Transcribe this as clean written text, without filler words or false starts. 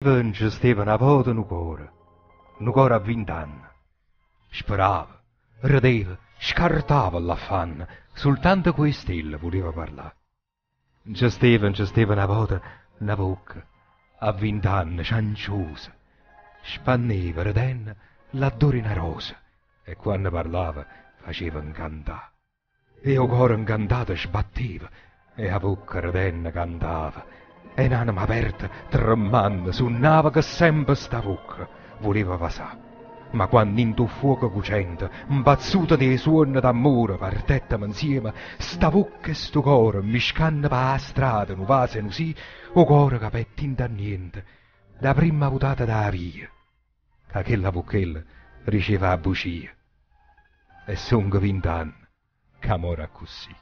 Non ci stava una volta un cuore a 20 anni. Sperava, rideva, scartava l'affanno, soltanto coi stelle voleva parlare. Ci stava una volta una bocca, a 20 anni, cianciosa, spanneva, ridendo, l'adore una rosa, e quando parlava faceva incantare. E il cuore incantato sbatteva, e la bocca ridendo cantava. E un'anima aperta, tremando, suonava che sempre sta bocca voleva passare. Ma quando in tu fuoco cucente, impazzuta dei suoni d'amore, partettem insieme, sta bocca e sto cuore, miscando per la strada, nu vase e nu sì, o cuore capette in niente, la prima votata da via, che quella bocchella riceva a bucia. E son che 20 anni, che amore così.